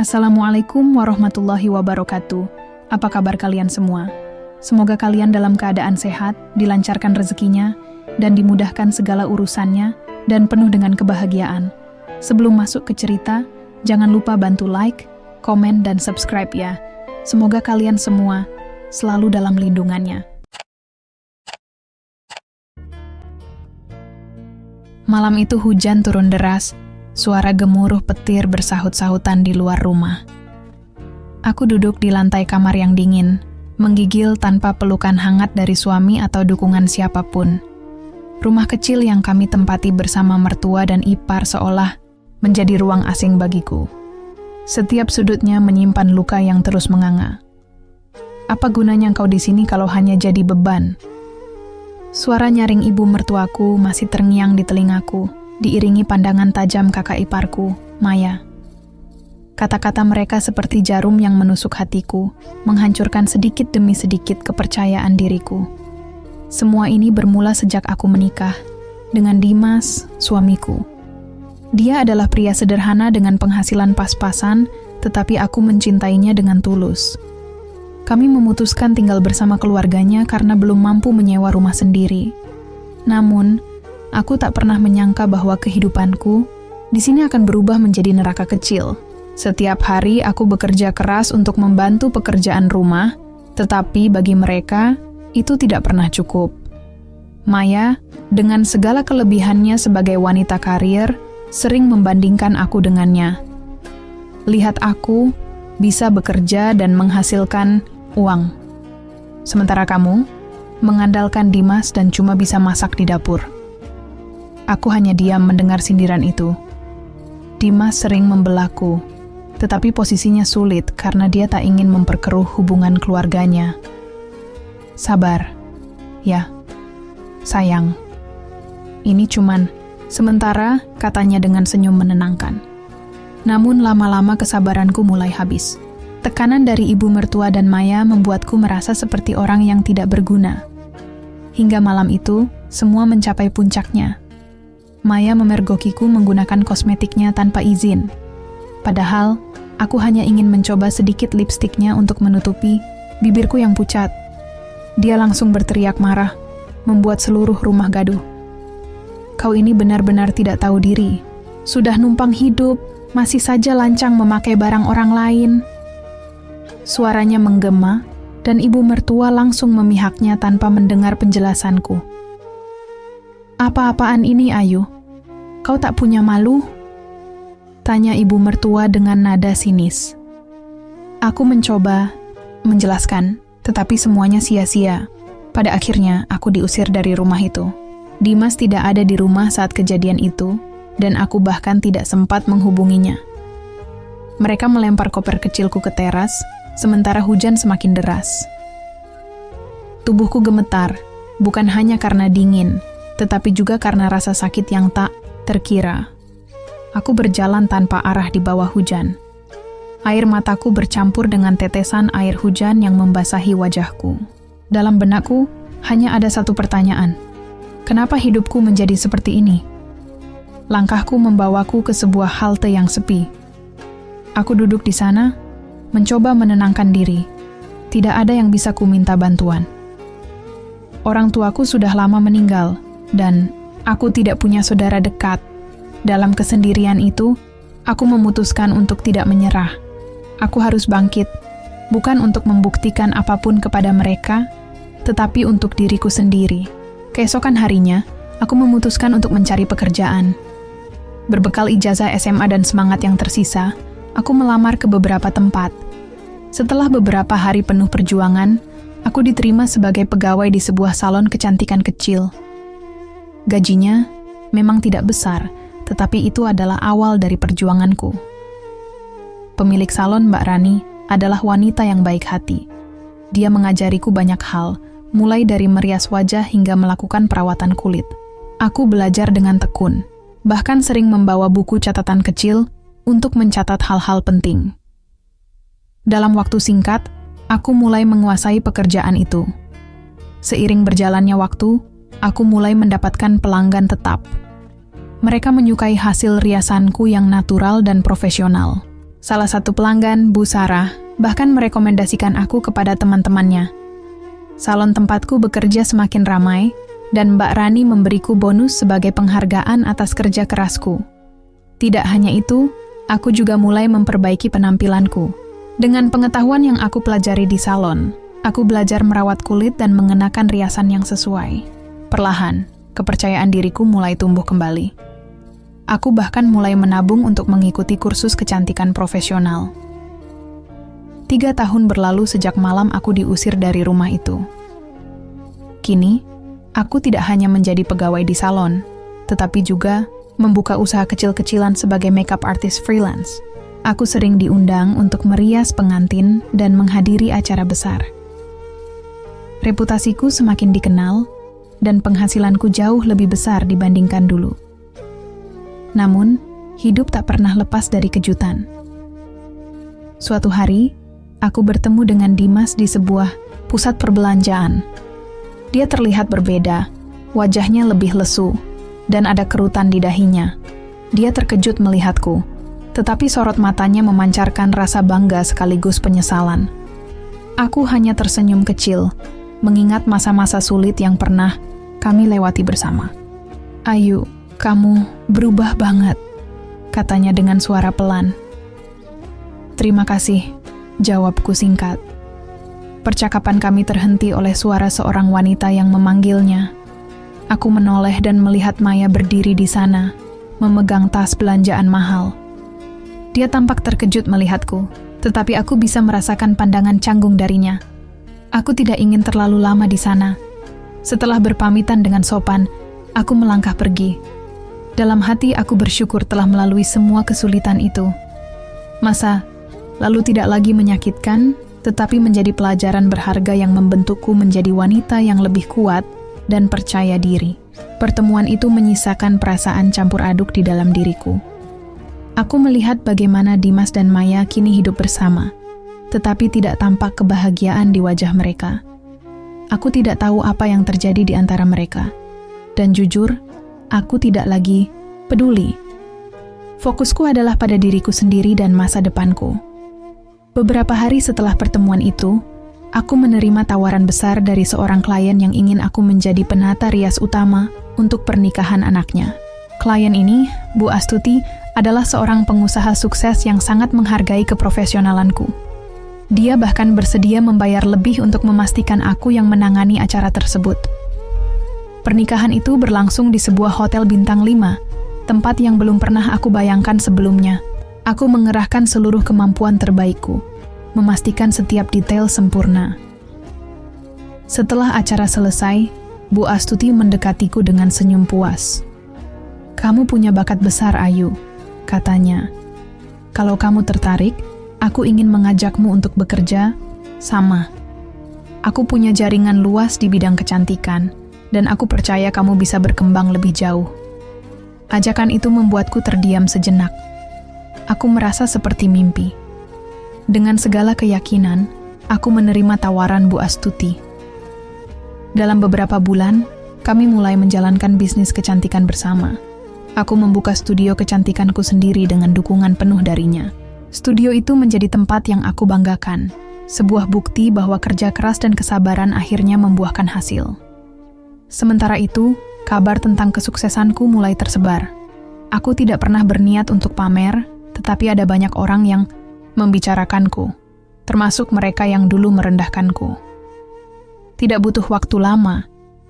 Assalamualaikum warahmatullahi wabarakatuh. Apa kabar kalian semua? Semoga kalian dalam keadaan sehat, dilancarkan rezekinya, dan dimudahkan segala urusannya, dan penuh dengan kebahagiaan. Sebelum masuk ke cerita, jangan lupa bantu like, komen, dan subscribe ya. Semoga kalian semua selalu dalam lindungannya. Malam itu hujan turun deras. Suara gemuruh petir bersahut-sahutan di luar rumah. Aku duduk di lantai kamar yang dingin, menggigil tanpa pelukan hangat dari suami atau dukungan siapapun. Rumah kecil yang kami tempati bersama mertua dan ipar seolah menjadi ruang asing bagiku. Setiap sudutnya menyimpan luka yang terus menganga. Apa gunanya engkau di sini kalau hanya jadi beban? Suara nyaring ibu mertuaku masih terngiang di telingaku, diiringi pandangan tajam kakak iparku, Maya. Kata-kata mereka seperti jarum yang menusuk hatiku, menghancurkan sedikit demi sedikit kepercayaan diriku. Semua ini bermula sejak aku menikah dengan Dimas, suamiku. Dia adalah pria sederhana dengan penghasilan pas-pasan, tetapi aku mencintainya dengan tulus. Kami memutuskan tinggal bersama keluarganya karena belum mampu menyewa rumah sendiri. Namun, aku tak pernah menyangka bahwa kehidupanku di sini akan berubah menjadi neraka kecil. Setiap hari aku bekerja keras untuk membantu pekerjaan rumah, tetapi bagi mereka itu tidak pernah cukup. Maya, dengan segala kelebihannya sebagai wanita karir, sering membandingkan aku dengannya. Lihat aku bisa bekerja dan menghasilkan uang. Sementara kamu mengandalkan Dimas dan cuma bisa masak di dapur. Aku hanya diam mendengar sindiran itu. Dimas sering membelaku, tetapi posisinya sulit karena dia tak ingin memperkeruh hubungan keluarganya. Sabar, ya, sayang. Ini cuman sementara, katanya dengan senyum menenangkan. Namun lama-lama kesabaranku mulai habis. Tekanan dari ibu mertua dan Maya membuatku merasa seperti orang yang tidak berguna. Hingga malam itu, semua mencapai puncaknya. Maya memergokiku menggunakan kosmetiknya tanpa izin. Padahal, aku hanya ingin mencoba sedikit lipstiknya untuk menutupi bibirku yang pucat. Dia langsung berteriak marah, membuat seluruh rumah gaduh. Kau ini benar-benar tidak tahu diri. Sudah numpang hidup, masih saja lancang memakai barang orang lain. Suaranya menggema, dan ibu mertua langsung memihaknya tanpa mendengar penjelasanku. Apa-apaan ini, Ayu? Kau tak punya malu? Tanya ibu mertua dengan nada sinis. Aku mencoba menjelaskan, tetapi semuanya sia-sia. Pada akhirnya, aku diusir dari rumah itu. Dimas tidak ada di rumah saat kejadian itu, dan aku bahkan tidak sempat menghubunginya. Mereka melempar koper kecilku ke teras, sementara hujan semakin deras. Tubuhku gemetar, bukan hanya karena dingin, tetapi juga karena rasa sakit yang tak terkira. Aku berjalan tanpa arah di bawah hujan. Air mataku bercampur dengan tetesan air hujan yang membasahi wajahku. Dalam benakku, hanya ada satu pertanyaan. Kenapa hidupku menjadi seperti ini? Langkahku membawaku ke sebuah halte yang sepi. Aku duduk di sana, mencoba menenangkan diri. Tidak ada yang bisa kuminta bantuan. Orang tuaku sudah lama meninggal, dan aku tidak punya saudara dekat. Dalam kesendirian itu, aku memutuskan untuk tidak menyerah. Aku harus bangkit, bukan untuk membuktikan apapun kepada mereka, tetapi untuk diriku sendiri. Keesokan harinya, aku memutuskan untuk mencari pekerjaan. Berbekal ijazah SMA dan semangat yang tersisa, aku melamar ke beberapa tempat. Setelah beberapa hari penuh perjuangan, aku diterima sebagai pegawai di sebuah salon kecantikan kecil. Gajinya memang tidak besar, tetapi itu adalah awal dari perjuanganku. Pemilik salon, Mbak Rani, adalah wanita yang baik hati. Dia mengajariku banyak hal, mulai dari merias wajah hingga melakukan perawatan kulit. Aku belajar dengan tekun, bahkan sering membawa buku catatan kecil untuk mencatat hal-hal penting. Dalam waktu singkat, aku mulai menguasai pekerjaan itu. Seiring berjalannya waktu, aku mulai mendapatkan pelanggan tetap. Mereka menyukai hasil riasanku yang natural dan profesional. Salah satu pelanggan, Bu Sarah, bahkan merekomendasikan aku kepada teman-temannya. Salon tempatku bekerja semakin ramai, dan Mbak Rani memberiku bonus sebagai penghargaan atas kerja kerasku. Tidak hanya itu, aku juga mulai memperbaiki penampilanku. Dengan pengetahuan yang aku pelajari di salon, aku belajar merawat kulit dan mengenakan riasan yang sesuai. Perlahan, kepercayaan diriku mulai tumbuh kembali. Aku bahkan mulai menabung untuk mengikuti kursus kecantikan profesional. 3 tahun berlalu sejak malam aku diusir dari rumah itu. Kini, aku tidak hanya menjadi pegawai di salon, tetapi juga membuka usaha kecil-kecilan sebagai makeup artist freelance. Aku sering diundang untuk merias pengantin dan menghadiri acara besar. Reputasiku semakin dikenal, dan penghasilanku jauh lebih besar dibandingkan dulu. Namun, hidup tak pernah lepas dari kejutan. Suatu hari, aku bertemu dengan Dimas di sebuah pusat perbelanjaan. Dia terlihat berbeda, wajahnya lebih lesu, dan ada kerutan di dahinya. Dia terkejut melihatku, tetapi sorot matanya memancarkan rasa bangga sekaligus penyesalan. Aku hanya tersenyum kecil, mengingat masa-masa sulit yang pernah kami lewati bersama. "Ayu, kamu berubah banget," katanya dengan suara pelan. "Terima kasih," jawabku singkat. Percakapan kami terhenti oleh suara seorang wanita yang memanggilnya. Aku menoleh dan melihat Maya berdiri di sana, memegang tas belanjaan mahal. Dia tampak terkejut melihatku, tetapi aku bisa merasakan pandangan canggung darinya. Aku tidak ingin terlalu lama di sana. Setelah berpamitan dengan sopan, aku melangkah pergi. Dalam hati aku bersyukur telah melalui semua kesulitan itu. Masa lalu tidak lagi menyakitkan, tetapi menjadi pelajaran berharga yang membentukku menjadi wanita yang lebih kuat dan percaya diri. Pertemuan itu menyisakan perasaan campur aduk di dalam diriku. Aku melihat bagaimana Dimas dan Maya kini hidup bersama, tetapi tidak tampak kebahagiaan di wajah mereka. Aku tidak tahu apa yang terjadi di antara mereka. Dan jujur, aku tidak lagi peduli. Fokusku adalah pada diriku sendiri dan masa depanku. Beberapa hari setelah pertemuan itu, aku menerima tawaran besar dari seorang klien yang ingin aku menjadi penata rias utama untuk pernikahan anaknya. Klien ini, Bu Astuti, adalah seorang pengusaha sukses yang sangat menghargai keprofesionalanku. Dia bahkan bersedia membayar lebih untuk memastikan aku yang menangani acara tersebut. Pernikahan itu berlangsung di sebuah hotel bintang 5, tempat yang belum pernah aku bayangkan sebelumnya. Aku mengerahkan seluruh kemampuan terbaikku, memastikan setiap detail sempurna. Setelah acara selesai, Bu Astuti mendekatiku dengan senyum puas. "Kamu punya bakat besar, Ayu," katanya. "Kalau kamu tertarik, aku ingin mengajakmu untuk bekerja sama. Aku punya jaringan luas di bidang kecantikan, dan aku percaya kamu bisa berkembang lebih jauh." Ajakan itu membuatku terdiam sejenak. Aku merasa seperti mimpi. Dengan segala keyakinan, aku menerima tawaran Bu Astuti. Dalam beberapa bulan, kami mulai menjalankan bisnis kecantikan bersama. Aku membuka studio kecantikanku sendiri dengan dukungan penuh darinya. Studio itu menjadi tempat yang aku banggakan, sebuah bukti bahwa kerja keras dan kesabaran akhirnya membuahkan hasil. Sementara itu, kabar tentang kesuksesanku mulai tersebar. Aku tidak pernah berniat untuk pamer, tetapi ada banyak orang yang membicarakanku, termasuk mereka yang dulu merendahkanku. Tidak butuh waktu lama,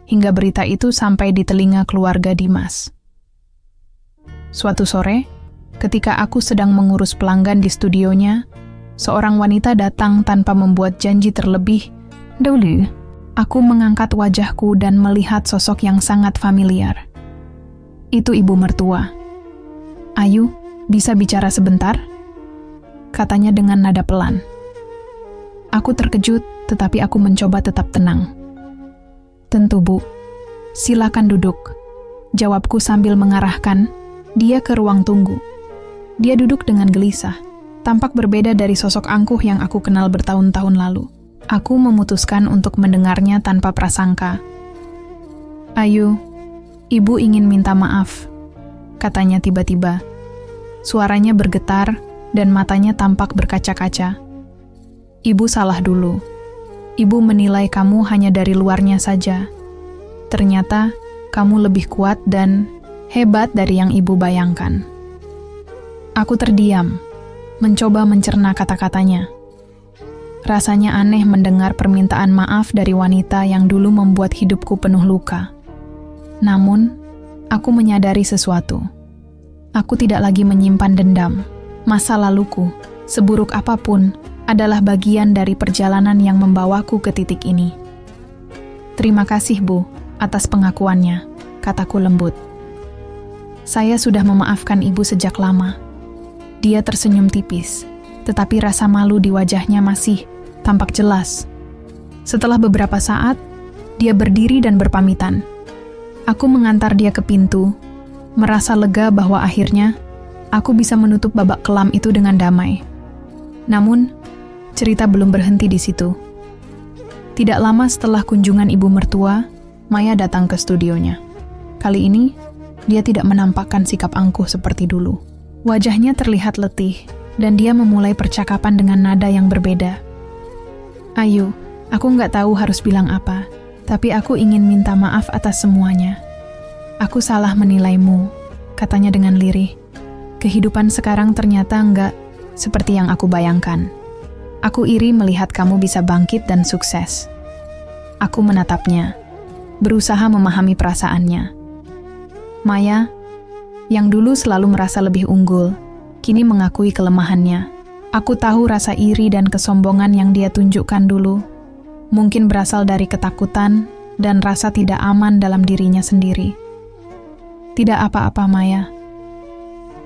hingga berita itu sampai di telinga keluarga Dimas. Suatu sore, ketika aku sedang mengurus pelanggan di studionya, seorang wanita datang tanpa membuat janji terlebih dahulu. Aku mengangkat wajahku dan melihat sosok yang sangat familiar. Itu ibu mertua. "Ayu, bisa bicara sebentar?" katanya dengan nada pelan. Aku terkejut, tetapi aku mencoba tetap tenang. "Tentu, Bu. Silakan duduk," jawabku sambil mengarahkan dia ke ruang tunggu. Dia duduk dengan gelisah, tampak berbeda dari sosok angkuh yang aku kenal bertahun-tahun lalu. Aku memutuskan untuk mendengarnya tanpa prasangka. "Ayu, Ibu ingin minta maaf," katanya tiba-tiba. Suaranya bergetar, dan matanya tampak berkaca-kaca. Ibu salah dulu. Ibu menilai kamu hanya dari luarnya saja. Ternyata kamu lebih kuat dan hebat dari yang ibu bayangkan. Aku terdiam, mencoba mencerna kata-katanya. Rasanya aneh mendengar permintaan maaf dari wanita yang dulu membuat hidupku penuh luka. Namun, aku menyadari sesuatu. Aku tidak lagi menyimpan dendam. Masa laluku, seburuk apapun, adalah bagian dari perjalanan yang membawaku ke titik ini. Terima kasih, Bu, atas pengakuannya, kataku lembut. Saya sudah memaafkan ibu sejak lama. Dia tersenyum tipis, tetapi rasa malu di wajahnya masih tampak jelas. Setelah beberapa saat, dia berdiri dan berpamitan. Aku mengantar dia ke pintu, merasa lega bahwa akhirnya aku bisa menutup babak kelam itu dengan damai. Namun, cerita belum berhenti di situ. Tidak lama setelah kunjungan ibu mertua, Maya datang ke studionya. Kali ini, dia tidak menampakkan sikap angkuh seperti dulu. Wajahnya terlihat letih, dan dia memulai percakapan dengan nada yang berbeda. Ayu, aku nggak tahu harus bilang apa, tapi aku ingin minta maaf atas semuanya. Aku salah menilaimu, katanya dengan lirih. Kehidupan sekarang ternyata nggak seperti yang aku bayangkan. Aku iri melihat kamu bisa bangkit dan sukses. Aku menatapnya, berusaha memahami perasaannya. Maya, yang dulu selalu merasa lebih unggul, kini mengakui kelemahannya. Aku tahu rasa iri dan kesombongan yang dia tunjukkan dulu mungkin berasal dari ketakutan dan rasa tidak aman dalam dirinya sendiri. Tidak apa-apa, Maya.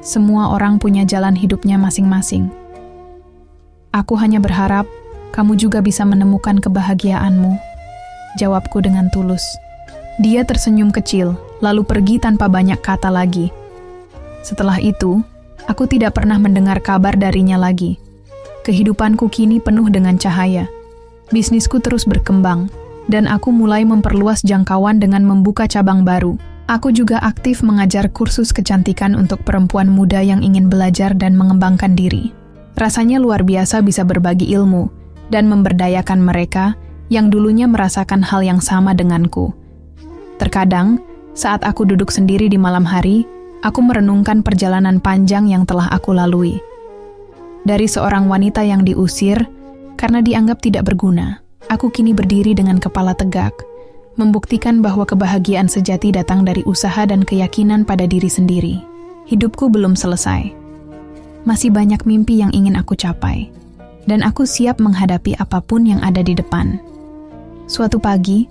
Semua orang punya jalan hidupnya masing-masing. Aku hanya berharap kamu juga bisa menemukan kebahagiaanmu, jawabku dengan tulus. Dia tersenyum kecil, lalu pergi tanpa banyak kata lagi. Setelah itu, aku tidak pernah mendengar kabar darinya lagi. Kehidupanku kini penuh dengan cahaya. Bisnisku terus berkembang, dan aku mulai memperluas jangkauan dengan membuka cabang baru. Aku juga aktif mengajar kursus kecantikan untuk perempuan muda yang ingin belajar dan mengembangkan diri. Rasanya luar biasa bisa berbagi ilmu dan memberdayakan mereka yang dulunya merasakan hal yang sama denganku. Terkadang, saat aku duduk sendiri di malam hari, aku merenungkan perjalanan panjang yang telah aku lalui. Dari seorang wanita yang diusir karena dianggap tidak berguna, aku kini berdiri dengan kepala tegak, membuktikan bahwa kebahagiaan sejati datang dari usaha dan keyakinan pada diri sendiri. Hidupku belum selesai. Masih banyak mimpi yang ingin aku capai, dan aku siap menghadapi apapun yang ada di depan. Suatu pagi,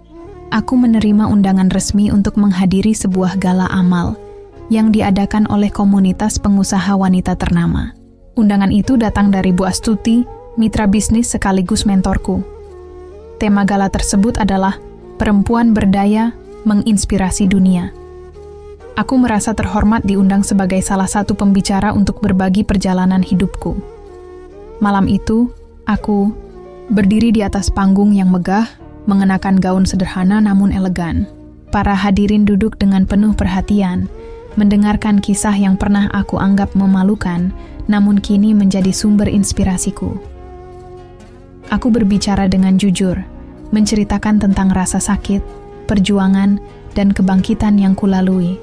aku menerima undangan resmi untuk menghadiri sebuah gala amal yang diadakan oleh komunitas pengusaha wanita ternama. Undangan itu datang dari Bu Astuti, mitra bisnis sekaligus mentorku. Tema gala tersebut adalah Perempuan Berdaya Menginspirasi Dunia. Aku merasa terhormat diundang sebagai salah satu pembicara untuk berbagi perjalanan hidupku. Malam itu, aku berdiri di atas panggung yang megah, mengenakan gaun sederhana namun elegan. Para hadirin duduk dengan penuh perhatian, mendengarkan kisah yang pernah aku anggap memalukan, namun kini menjadi sumber inspirasiku. Aku berbicara dengan jujur, menceritakan tentang rasa sakit, perjuangan, dan kebangkitan yang kulalui.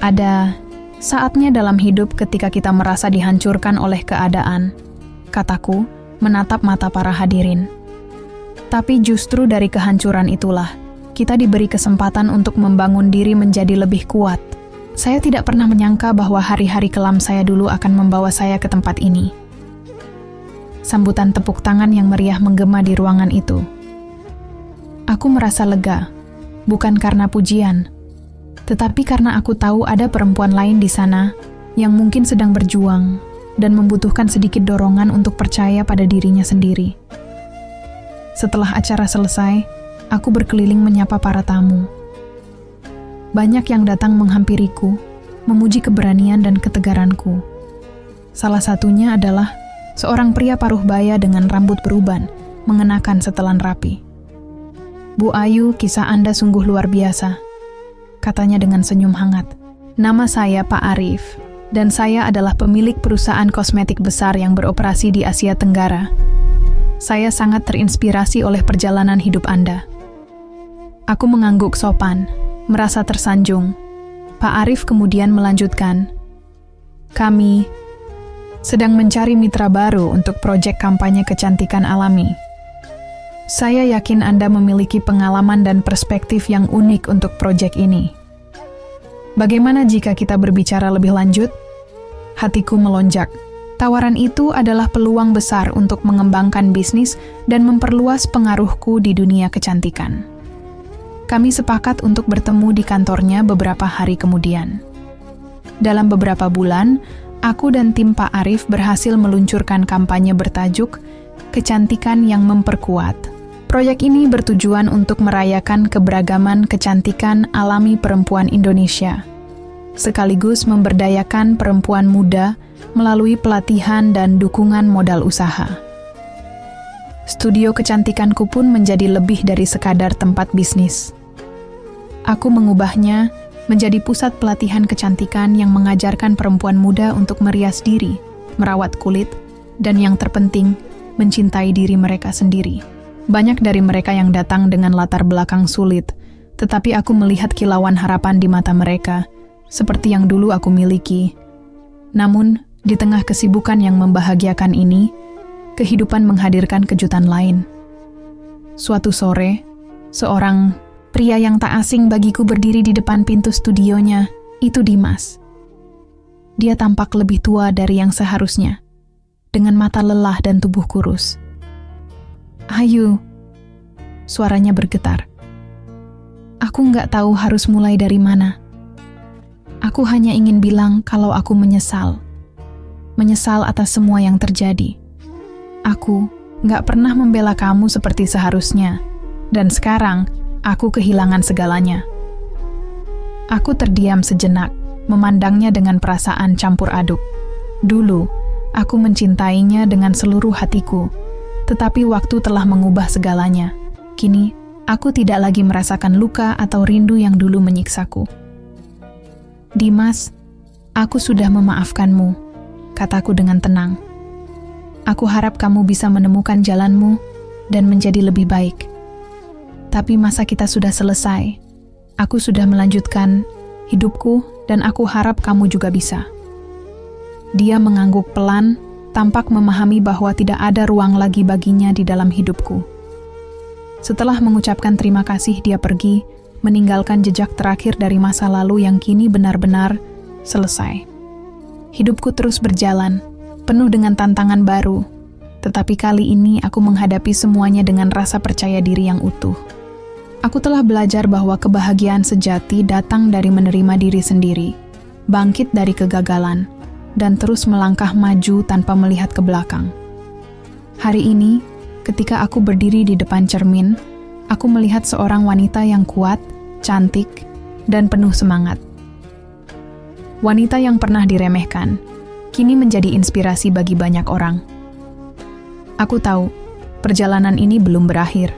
Ada saatnya dalam hidup ketika kita merasa dihancurkan oleh keadaan, kataku, menatap mata para hadirin. Tapi justru dari kehancuran itulah, kita diberi kesempatan untuk membangun diri menjadi lebih kuat. Saya tidak pernah menyangka bahwa hari-hari kelam saya dulu akan membawa saya ke tempat ini. Sambutan tepuk tangan yang meriah menggema di ruangan itu. Aku merasa lega, bukan karena pujian, tetapi karena aku tahu ada perempuan lain di sana yang mungkin sedang berjuang dan membutuhkan sedikit dorongan untuk percaya pada dirinya sendiri. Setelah acara selesai, aku berkeliling menyapa para tamu. Banyak yang datang menghampiriku, memuji keberanian dan ketegaranku. Salah satunya adalah seorang pria paruh baya dengan rambut beruban, mengenakan setelan rapi. Bu Ayu, kisah Anda sungguh luar biasa, katanya dengan senyum hangat. Nama saya Pak Arif. dan saya adalah pemilik perusahaan kosmetik besar yang beroperasi di Asia Tenggara. Saya sangat terinspirasi oleh perjalanan hidup Anda. Aku mengangguk sopan, merasa tersanjung. Pak Arif kemudian melanjutkan, kami sedang mencari mitra baru untuk proyek kampanye kecantikan alami. Saya yakin Anda memiliki pengalaman dan perspektif yang unik untuk proyek ini. Bagaimana jika kita berbicara lebih lanjut? Hatiku melonjak. Tawaran itu adalah peluang besar untuk mengembangkan bisnis dan memperluas pengaruhku di dunia kecantikan. Kami sepakat untuk bertemu di kantornya beberapa hari kemudian. Dalam beberapa bulan, aku dan tim Pak Arif berhasil meluncurkan kampanye bertajuk Kecantikan yang Memperkuat. Proyek ini bertujuan untuk merayakan keberagaman kecantikan alami perempuan Indonesia, sekaligus memberdayakan perempuan muda melalui pelatihan dan dukungan modal usaha. Studio kecantikanku pun menjadi lebih dari sekadar tempat bisnis. Aku mengubahnya menjadi pusat pelatihan kecantikan yang mengajarkan perempuan muda untuk merias diri, merawat kulit, dan yang terpenting, mencintai diri mereka sendiri. Banyak dari mereka yang datang dengan latar belakang sulit, tetapi aku melihat kilauan harapan di mata mereka, seperti yang dulu aku miliki. Namun, di tengah kesibukan yang membahagiakan ini, kehidupan menghadirkan kejutan lain. Suatu sore, seorang pria yang tak asing bagiku berdiri di depan pintu studionya. Itu Dimas. Dia tampak lebih tua dari yang seharusnya, dengan mata lelah dan tubuh kurus. Ayu, suaranya bergetar. Aku nggak tahu harus mulai dari mana. Aku hanya ingin bilang kalau aku menyesal. Menyesal atas semua yang terjadi. Aku nggak pernah membela kamu seperti seharusnya. Dan sekarang, aku kehilangan segalanya. Aku terdiam sejenak, memandangnya dengan perasaan campur aduk. Dulu, aku mencintainya dengan seluruh hatiku. Tetapi waktu telah mengubah segalanya. Kini, aku tidak lagi merasakan luka atau rindu yang dulu menyiksaku. Dimas, aku sudah memaafkanmu, kataku dengan tenang. Aku harap kamu bisa menemukan jalanmu dan menjadi lebih baik. Tapi masa kita sudah selesai. Aku sudah melanjutkan hidupku dan aku harap kamu juga bisa. Dia mengangguk pelan, tampak memahami bahwa tidak ada ruang lagi baginya di dalam hidupku. Setelah mengucapkan terima kasih, dia pergi, meninggalkan jejak terakhir dari masa lalu yang kini benar-benar selesai. Hidupku terus berjalan, penuh dengan tantangan baru, tetapi kali ini aku menghadapi semuanya dengan rasa percaya diri yang utuh. Aku telah belajar bahwa kebahagiaan sejati datang dari menerima diri sendiri, bangkit dari kegagalan, dan terus melangkah maju tanpa melihat ke belakang. Hari ini, ketika aku berdiri di depan cermin, aku melihat seorang wanita yang kuat, cantik, dan penuh semangat. Wanita yang pernah diremehkan, kini menjadi inspirasi bagi banyak orang. Aku tahu, perjalanan ini belum berakhir.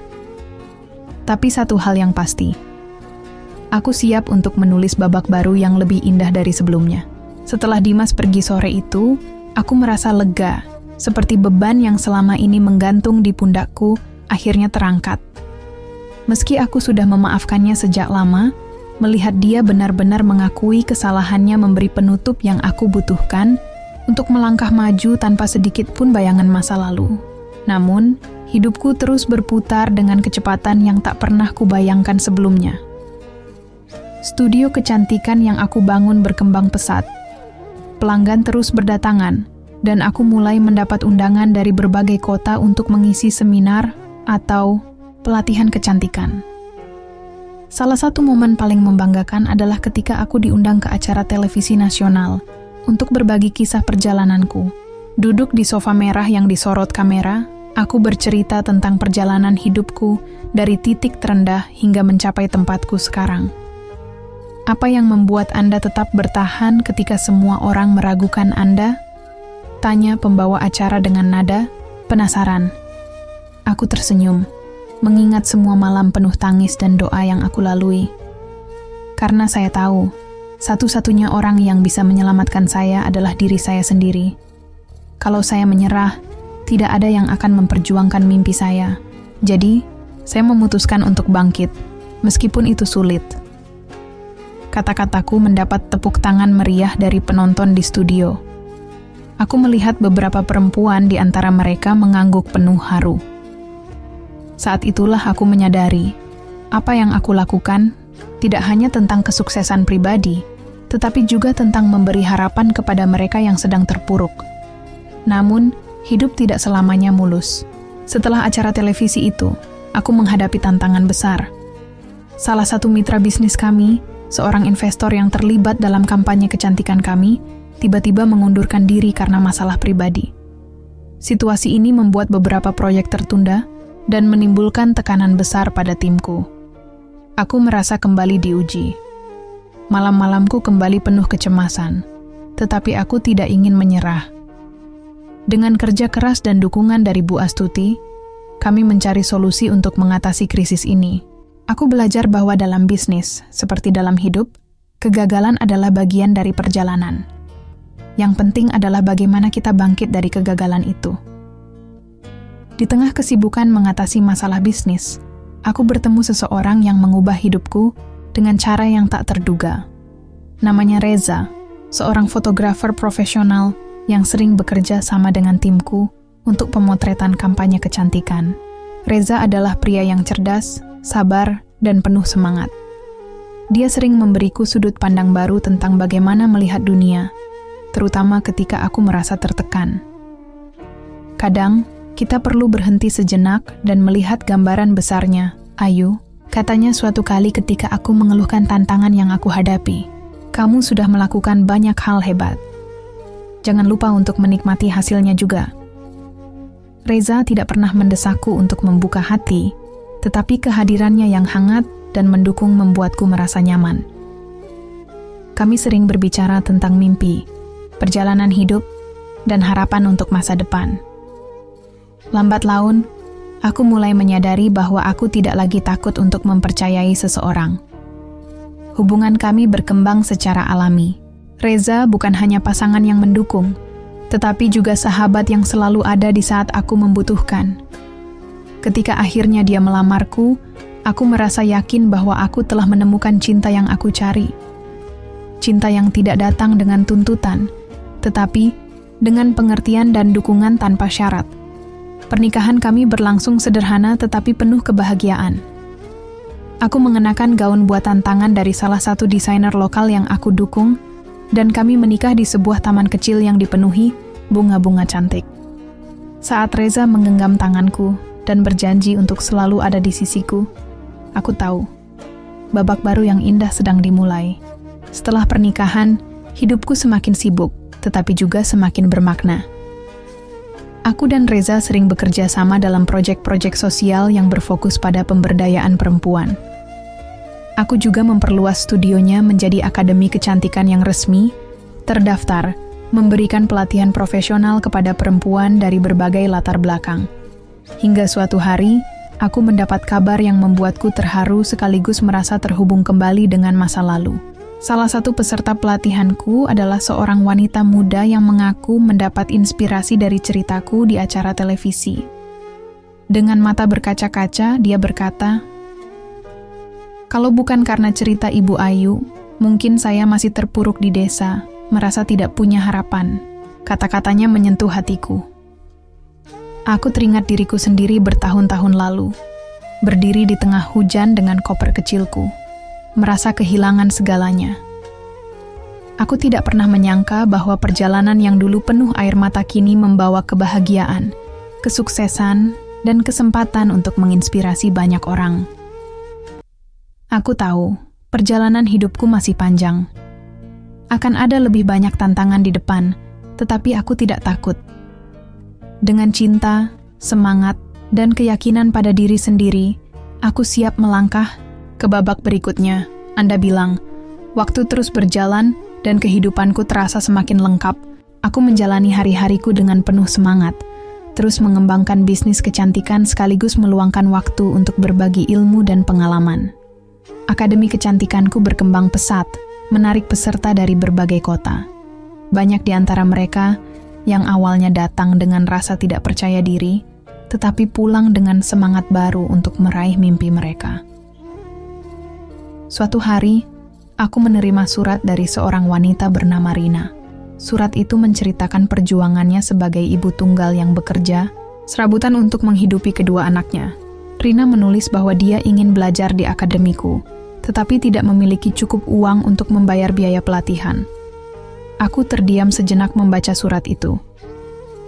Tapi satu hal yang pasti, aku siap untuk menulis babak baru yang lebih indah dari sebelumnya. Setelah Dimas pergi sore itu, aku merasa lega, seperti beban yang selama ini menggantung di pundakku akhirnya terangkat. Meski aku sudah memaafkannya sejak lama, melihat dia benar-benar mengakui kesalahannya memberi penutup yang aku butuhkan untuk melangkah maju tanpa sedikit pun bayangan masa lalu. Namun, hidupku terus berputar dengan kecepatan yang tak pernah kubayangkan sebelumnya. Studio kecantikan yang aku bangun berkembang pesat. Pelanggan terus berdatangan, dan aku mulai mendapat undangan dari berbagai kota untuk mengisi seminar atau pelatihan kecantikan. Salah satu momen paling membanggakan adalah ketika aku diundang ke acara televisi nasional untuk berbagi kisah perjalananku. Duduk di sofa merah yang disorot kamera, aku bercerita tentang perjalanan hidupku dari titik terendah hingga mencapai tempatku sekarang. Apa yang membuat Anda tetap bertahan ketika semua orang meragukan Anda? Tanya pembawa acara dengan nada penasaran. Aku tersenyum, mengingat semua malam penuh tangis dan doa yang aku lalui. Karena saya tahu, Satu-satunya orang yang bisa menyelamatkan saya adalah diri saya sendiri. Kalau saya menyerah, tidak ada yang akan memperjuangkan mimpi saya. Jadi, saya memutuskan untuk bangkit, meskipun itu sulit. Kata-kataku mendapat tepuk tangan meriah dari penonton di studio. Aku melihat beberapa perempuan di antara mereka mengangguk penuh haru. Saat itulah aku menyadari, apa yang aku lakukan tidak hanya tentang kesuksesan pribadi, tetapi juga tentang memberi harapan kepada mereka yang sedang terpuruk. Namun, hidup tidak selamanya mulus. Setelah acara televisi itu, aku menghadapi tantangan besar. Salah satu mitra bisnis kami, seorang investor yang terlibat dalam kampanye kecantikan kami, tiba-tiba mengundurkan diri karena masalah pribadi. Situasi ini membuat beberapa proyek tertunda dan menimbulkan tekanan besar pada timku. Aku merasa kembali diuji. Malam-malamku kembali penuh kecemasan, tetapi aku tidak ingin menyerah. Dengan kerja keras dan dukungan dari Bu Astuti, kami mencari solusi untuk mengatasi krisis ini. Aku belajar bahwa dalam bisnis, seperti dalam hidup, kegagalan adalah bagian dari perjalanan. Yang penting adalah bagaimana kita bangkit dari kegagalan itu. Di tengah kesibukan mengatasi masalah bisnis, aku bertemu seseorang yang mengubah hidupku dengan cara yang tak terduga. Namanya Reza, seorang fotografer profesional yang sering bekerja sama dengan timku untuk pemotretan kampanye kecantikan. Reza adalah pria yang cerdas, sabar, dan penuh semangat. Dia sering memberiku sudut pandang baru tentang bagaimana melihat dunia, terutama ketika aku merasa tertekan. Kadang, kita perlu berhenti sejenak dan melihat gambaran besarnya. Ayu, katanya suatu kali ketika aku mengeluhkan tantangan yang aku hadapi. Kamu sudah melakukan banyak hal hebat. Jangan lupa untuk menikmati hasilnya juga. Reza tidak pernah mendesakku untuk membuka hati, tetapi kehadirannya yang hangat dan mendukung membuatku merasa nyaman. Kami sering berbicara tentang mimpi, perjalanan hidup, dan harapan untuk masa depan. Lambat laun, aku mulai menyadari bahwa aku tidak lagi takut untuk mempercayai seseorang. Hubungan kami berkembang secara alami. Reza bukan hanya pasangan yang mendukung, tetapi juga sahabat yang selalu ada di saat aku membutuhkan. Ketika akhirnya dia melamarku, aku merasa yakin bahwa aku telah menemukan cinta yang aku cari. Cinta yang tidak datang dengan tuntutan, tetapi dengan pengertian dan dukungan tanpa syarat. Pernikahan kami berlangsung sederhana tetapi penuh kebahagiaan. Aku mengenakan gaun buatan tangan dari salah satu desainer lokal yang aku dukung, dan kami menikah di sebuah taman kecil yang dipenuhi bunga-bunga cantik. Saat Reza menggenggam tanganku dan berjanji untuk selalu ada di sisiku, aku tahu, babak baru yang indah sedang dimulai. Setelah pernikahan, hidupku semakin sibuk, tetapi juga semakin bermakna. Aku dan Reza sering bekerja sama dalam proyek-proyek sosial yang berfokus pada pemberdayaan perempuan. Aku juga memperluas studionya menjadi akademi kecantikan yang resmi, terdaftar, memberikan pelatihan profesional kepada perempuan dari berbagai latar belakang. Hingga suatu hari, aku mendapat kabar yang membuatku terharu sekaligus merasa terhubung kembali dengan masa lalu. Salah satu peserta pelatihanku adalah seorang wanita muda yang mengaku mendapat inspirasi dari ceritaku di acara televisi. Dengan mata berkaca-kaca, dia berkata, "Kalau bukan karena cerita Ibu Ayu, mungkin saya masih terpuruk di desa, merasa tidak punya harapan." Kata-katanya menyentuh hatiku. Aku teringat diriku sendiri bertahun-tahun lalu, berdiri di tengah hujan dengan koper kecilku, merasa kehilangan segalanya. Aku tidak pernah menyangka bahwa perjalanan yang dulu penuh air mata kini membawa kebahagiaan, kesuksesan, dan kesempatan untuk menginspirasi banyak orang. Aku tahu, perjalanan hidupku masih panjang. Akan ada lebih banyak tantangan di depan, tetapi aku tidak takut. Dengan cinta, semangat, dan keyakinan pada diri sendiri, aku siap melangkah ke babak berikutnya. Anda bilang, waktu terus berjalan dan kehidupanku terasa semakin lengkap. Aku menjalani hari-hariku dengan penuh semangat, terus mengembangkan bisnis kecantikan sekaligus meluangkan waktu untuk berbagi ilmu dan pengalaman. Akademi kecantikanku berkembang pesat, menarik peserta dari berbagai kota. Banyak di antara mereka yang awalnya datang dengan rasa tidak percaya diri, tetapi pulang dengan semangat baru untuk meraih mimpi mereka. Suatu hari, aku menerima surat dari seorang wanita bernama Rina. Surat itu menceritakan perjuangannya sebagai ibu tunggal yang bekerja, serabutan untuk menghidupi kedua anaknya. Rina menulis bahwa dia ingin belajar di akademiku, tetapi tidak memiliki cukup uang untuk membayar biaya pelatihan. Aku terdiam sejenak membaca surat itu.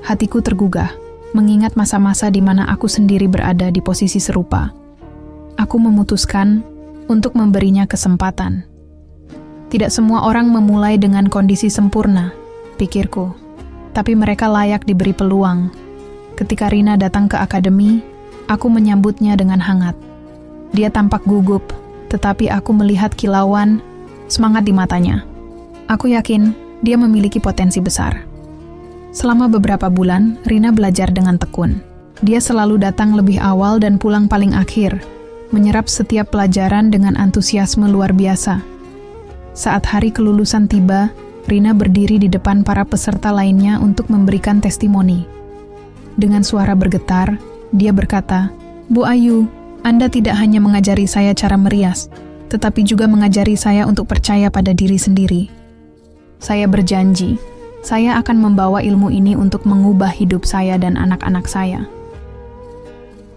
Hatiku tergugah, mengingat masa-masa di mana aku sendiri berada di posisi serupa. Aku memutuskan untuk memberinya kesempatan. Tidak semua orang memulai dengan kondisi sempurna, pikirku. Tapi mereka layak diberi peluang. Ketika Rina datang ke akademi, aku menyambutnya dengan hangat. Dia tampak gugup, tetapi aku melihat kilauan semangat di matanya. Aku yakin dia memiliki potensi besar. Selama beberapa bulan, Rina belajar dengan tekun. Dia selalu datang lebih awal dan pulang paling akhir, menyerap setiap pelajaran dengan antusiasme luar biasa. Saat hari kelulusan tiba, Rina berdiri di depan para peserta lainnya untuk memberikan testimoni. Dengan suara bergetar, dia berkata, "Bu Ayu, Anda tidak hanya mengajari saya cara merias, tetapi juga mengajari saya untuk percaya pada diri sendiri. Saya berjanji, saya akan membawa ilmu ini untuk mengubah hidup saya dan anak-anak saya."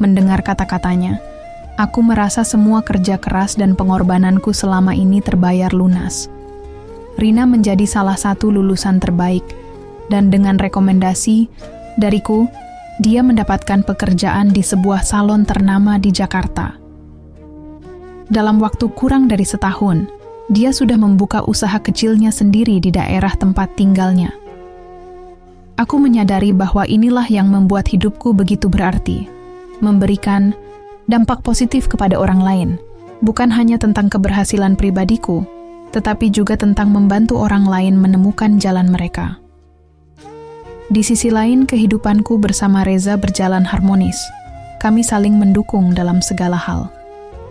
Mendengar kata-katanya, aku merasa semua kerja keras dan pengorbananku selama ini terbayar lunas. Rina menjadi salah satu lulusan terbaik, dan dengan rekomendasi dariku, dia mendapatkan pekerjaan di sebuah salon ternama di Jakarta. Dalam waktu kurang dari setahun, dia sudah membuka usaha kecilnya sendiri di daerah tempat tinggalnya. Aku menyadari bahwa inilah yang membuat hidupku begitu berarti, memberikan dampak positif kepada orang lain, bukan hanya tentang keberhasilan pribadiku, tetapi juga tentang membantu orang lain menemukan jalan mereka. Di sisi lain, kehidupanku bersama Reza berjalan harmonis. Kami saling mendukung dalam segala hal.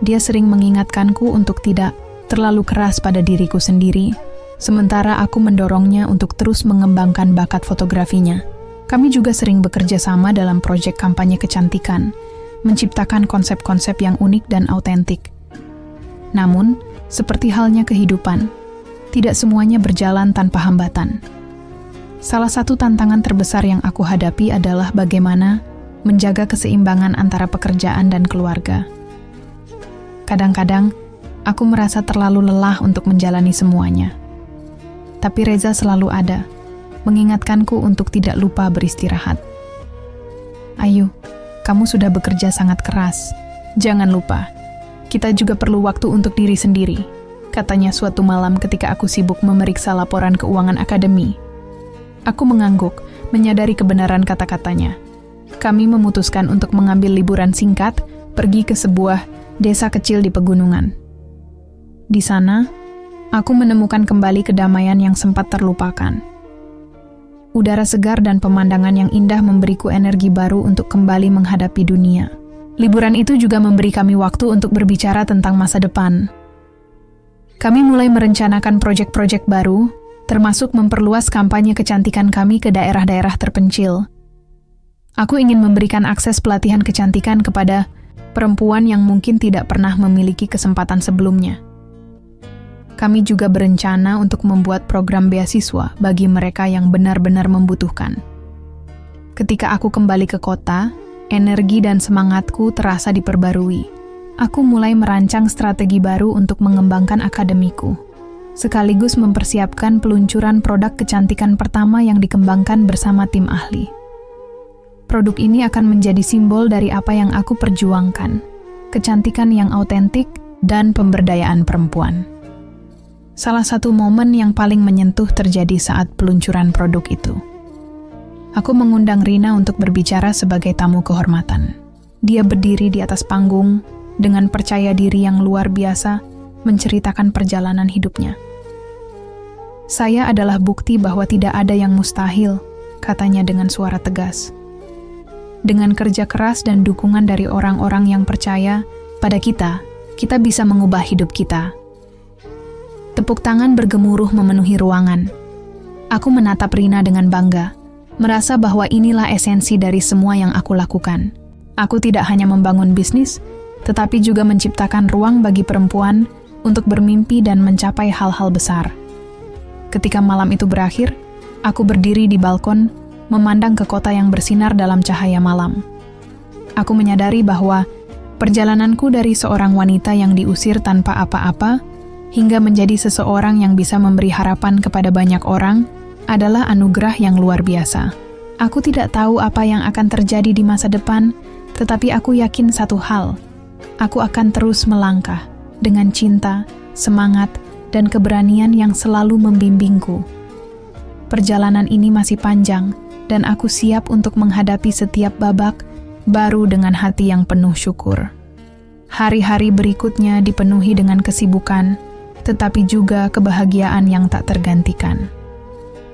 Dia sering mengingatkanku untuk tidak terlalu keras pada diriku sendiri, sementara aku mendorongnya untuk terus mengembangkan bakat fotografinya. Kami juga sering bekerja sama dalam proyek kampanye kecantikan, menciptakan konsep-konsep yang unik dan autentik. Namun, seperti halnya kehidupan, tidak semuanya berjalan tanpa hambatan. Salah satu tantangan terbesar yang aku hadapi adalah bagaimana menjaga keseimbangan antara pekerjaan dan keluarga. Kadang-kadang, aku merasa terlalu lelah untuk menjalani semuanya. Tapi Reza selalu ada, mengingatkanku untuk tidak lupa beristirahat. "Ayu, kamu sudah bekerja sangat keras. Jangan lupa, kita juga perlu waktu untuk diri sendiri," katanya suatu malam ketika aku sibuk memeriksa laporan keuangan akademi. Aku mengangguk, menyadari kebenaran kata-katanya. Kami memutuskan untuk mengambil liburan singkat, pergi ke sebuah desa kecil di pegunungan. Di sana, aku menemukan kembali kedamaian yang sempat terlupakan. Udara segar dan pemandangan yang indah memberiku energi baru untuk kembali menghadapi dunia. Liburan itu juga memberi kami waktu untuk berbicara tentang masa depan. Kami mulai merencanakan proyek-proyek baru, termasuk memperluas kampanye kecantikan kami ke daerah-daerah terpencil. Aku ingin memberikan akses pelatihan kecantikan kepada perempuan yang mungkin tidak pernah memiliki kesempatan sebelumnya. Kami juga berencana untuk membuat program beasiswa bagi mereka yang benar-benar membutuhkan. Ketika aku kembali ke kota, energi dan semangatku terasa diperbarui. Aku mulai merancang strategi baru untuk mengembangkan akademiku, sekaligus mempersiapkan peluncuran produk kecantikan pertama yang dikembangkan bersama tim ahli. Produk ini akan menjadi simbol dari apa yang aku perjuangkan, kecantikan yang autentik dan pemberdayaan perempuan. Salah satu momen yang paling menyentuh terjadi saat peluncuran produk itu. Aku mengundang Rina untuk berbicara sebagai tamu kehormatan. Dia berdiri di atas panggung dengan percaya diri yang luar biasa, menceritakan perjalanan hidupnya. "Saya adalah bukti bahwa tidak ada yang mustahil," katanya dengan suara tegas. "Dengan kerja keras dan dukungan dari orang-orang yang percaya pada kita, kita bisa mengubah hidup kita." Tepuk tangan bergemuruh memenuhi ruangan. Aku menatap Rina dengan bangga, merasa bahwa inilah esensi dari semua yang aku lakukan. Aku tidak hanya membangun bisnis, tetapi juga menciptakan ruang bagi perempuan untuk bermimpi dan mencapai hal-hal besar. Ketika malam itu berakhir, aku berdiri di balkon, memandang ke kota yang bersinar dalam cahaya malam. Aku menyadari bahwa perjalananku dari seorang wanita yang diusir tanpa apa-apa hingga menjadi seseorang yang bisa memberi harapan kepada banyak orang adalah anugerah yang luar biasa. Aku tidak tahu apa yang akan terjadi di masa depan, tetapi aku yakin satu hal. Aku akan terus melangkah dengan cinta, semangat, dan keberanian yang selalu membimbingku. Perjalanan ini masih panjang, dan aku siap untuk menghadapi setiap babak baru dengan hati yang penuh syukur. Hari-hari berikutnya dipenuhi dengan kesibukan, tetapi juga kebahagiaan yang tak tergantikan.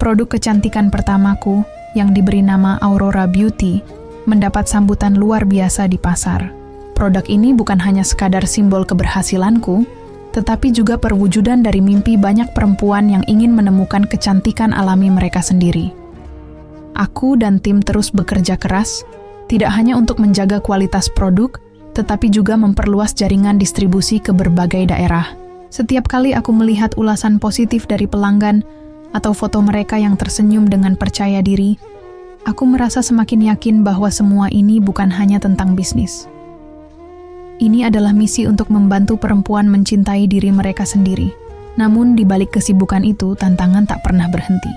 Produk kecantikan pertamaku, yang diberi nama Aurora Beauty, mendapat sambutan luar biasa di pasar. Produk ini bukan hanya sekadar simbol keberhasilanku, tetapi juga perwujudan dari mimpi banyak perempuan yang ingin menemukan kecantikan alami mereka sendiri. Aku dan tim terus bekerja keras, tidak hanya untuk menjaga kualitas produk, tetapi juga memperluas jaringan distribusi ke berbagai daerah. Setiap kali aku melihat ulasan positif dari pelanggan atau foto mereka yang tersenyum dengan percaya diri, aku merasa semakin yakin bahwa semua ini bukan hanya tentang bisnis. Ini adalah misi untuk membantu perempuan mencintai diri mereka sendiri. Namun di balik kesibukan itu, tantangan tak pernah berhenti.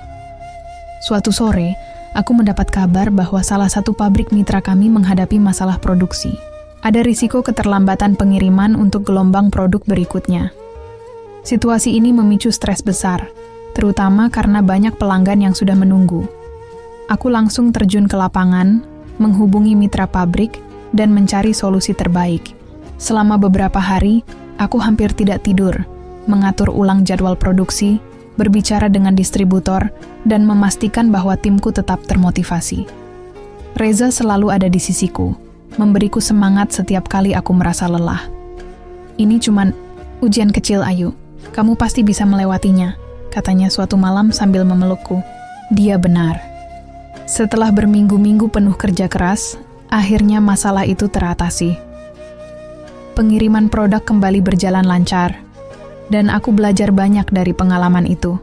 Suatu sore, aku mendapat kabar bahwa salah satu pabrik mitra kami menghadapi masalah produksi. Ada risiko keterlambatan pengiriman untuk gelombang produk berikutnya. Situasi ini memicu stres besar, terutama karena banyak pelanggan yang sudah menunggu. Aku langsung terjun ke lapangan, menghubungi mitra pabrik, dan mencari solusi terbaik. Selama beberapa hari, aku hampir tidak tidur, mengatur ulang jadwal produksi, berbicara dengan distributor, dan memastikan bahwa timku tetap termotivasi. Reza selalu ada di sisiku, memberiku semangat setiap kali aku merasa lelah. Ini cuman ujian kecil, Ayu. Kamu pasti bisa melewatinya, katanya suatu malam sambil memelukku. Dia benar. Setelah berminggu-minggu penuh kerja keras, akhirnya masalah itu teratasi. Pengiriman produk kembali berjalan lancar, dan aku belajar banyak dari pengalaman itu.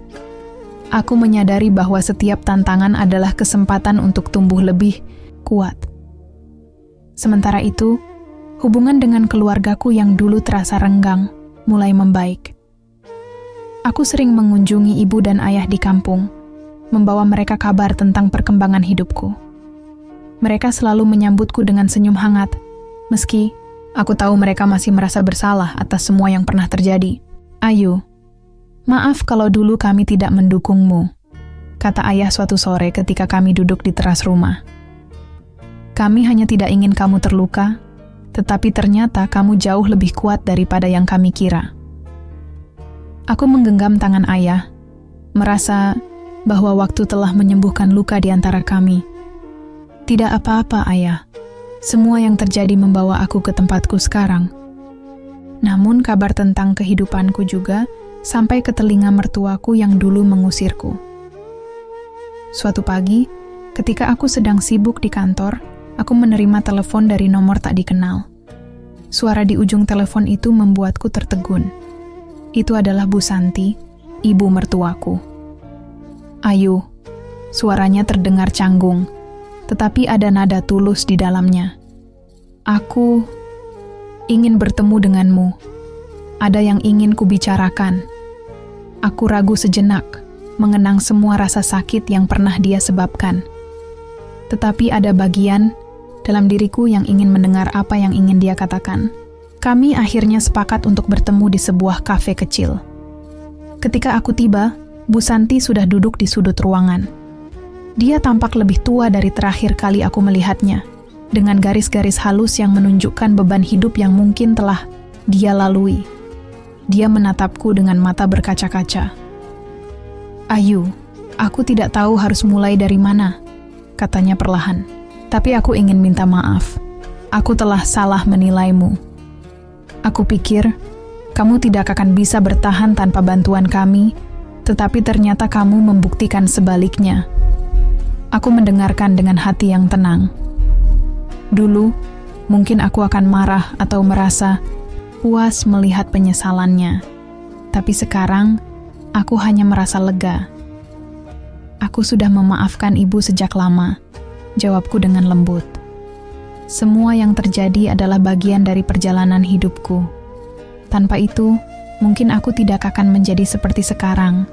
Aku menyadari bahwa setiap tantangan adalah kesempatan untuk tumbuh lebih kuat. Sementara itu, hubungan dengan keluargaku yang dulu terasa renggang mulai membaik. Aku sering mengunjungi ibu dan ayah di kampung, membawa mereka kabar tentang perkembangan hidupku. Mereka selalu menyambutku dengan senyum hangat, meski aku tahu mereka masih merasa bersalah atas semua yang pernah terjadi. Ayu, maaf kalau dulu kami tidak mendukungmu, kata ayah suatu sore ketika kami duduk di teras rumah. Kami hanya tidak ingin kamu terluka, tetapi ternyata kamu jauh lebih kuat daripada yang kami kira. Aku menggenggam tangan ayah, merasa bahwa waktu telah menyembuhkan luka di antara kami. Tidak apa-apa, ayah. Semua yang terjadi membawa aku ke tempatku sekarang. Namun kabar tentang kehidupanku juga sampai ke telinga mertuaku yang dulu mengusirku. Suatu pagi, ketika aku sedang sibuk di kantor, aku menerima telepon dari nomor tak dikenal. Suara di ujung telepon itu membuatku tertegun. Itu adalah Bu Santi, ibu mertuaku. Ayu, suaranya terdengar canggung, tetapi ada nada tulus di dalamnya. Aku ingin bertemu denganmu. Ada yang ingin kubicarakan. Aku ragu sejenak, mengenang semua rasa sakit yang pernah dia sebabkan. Tetapi ada bagian dalam diriku yang ingin mendengar apa yang ingin dia katakan. Kami akhirnya sepakat untuk bertemu di sebuah kafe kecil. Ketika aku tiba, Bu Santi sudah duduk di sudut ruangan. Dia tampak lebih tua dari terakhir kali aku melihatnya, dengan garis-garis halus yang menunjukkan beban hidup yang mungkin telah dia lalui. Dia menatapku dengan mata berkaca-kaca. Ayu, aku tidak tahu harus mulai dari mana, katanya perlahan. Tapi aku ingin minta maaf. Aku telah salah menilaimu. Aku pikir Kamu tidak akan bisa bertahan tanpa bantuan kami, tetapi ternyata kamu membuktikan sebaliknya. Aku mendengarkan dengan hati yang tenang. Dulu, mungkin aku akan marah atau merasa puas melihat penyesalannya. Tapi sekarang, aku hanya merasa lega. Aku sudah memaafkan ibu sejak lama, jawabku dengan lembut. Semua yang terjadi adalah bagian dari perjalanan hidupku. Tanpa itu, mungkin aku tidak akan menjadi seperti sekarang.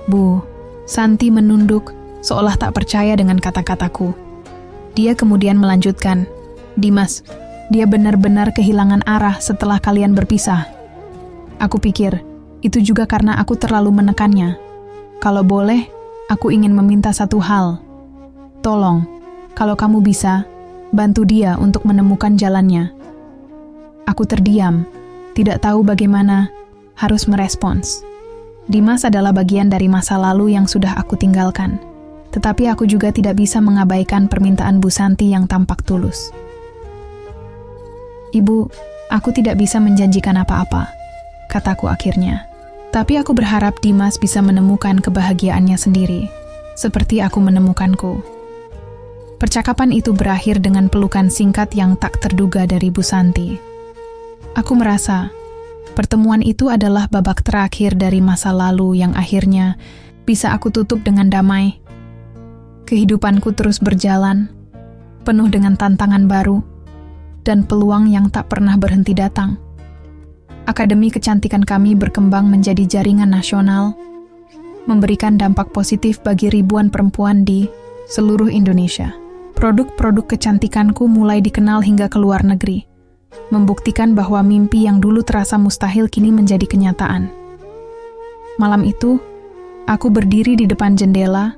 Bu, Santi menunduk seolah tak percaya dengan kata-kataku. Dia kemudian melanjutkan, Dimas, dia benar-benar kehilangan arah setelah kalian berpisah. Aku pikir, itu juga karena aku terlalu menekannya. Kalau boleh, aku ingin meminta satu hal. Tolong, kalau kamu bisa, bantu dia untuk menemukan jalannya. Aku terdiam. Tidak tahu bagaimana harus merespons. Dimas adalah bagian dari masa lalu yang sudah aku tinggalkan. Tetapi aku juga tidak bisa mengabaikan permintaan Bu Santi yang tampak tulus. Ibu, aku tidak bisa menjanjikan apa-apa, kataku akhirnya. Tapi aku berharap Dimas bisa menemukan kebahagiaannya sendiri, seperti aku menemukanku. Percakapan itu berakhir dengan pelukan singkat yang tak terduga dari Bu Santi. Aku merasa pertemuan itu adalah babak terakhir dari masa lalu yang akhirnya bisa aku tutup dengan damai. Kehidupanku terus berjalan, penuh dengan tantangan baru dan peluang yang tak pernah berhenti datang. Akademi kecantikan kami berkembang menjadi jaringan nasional, memberikan dampak positif bagi ribuan perempuan di seluruh Indonesia. Produk-produk kecantikanku mulai dikenal hingga ke luar negeri, membuktikan bahwa mimpi yang dulu terasa mustahil kini menjadi kenyataan. Malam itu, aku berdiri di depan jendela,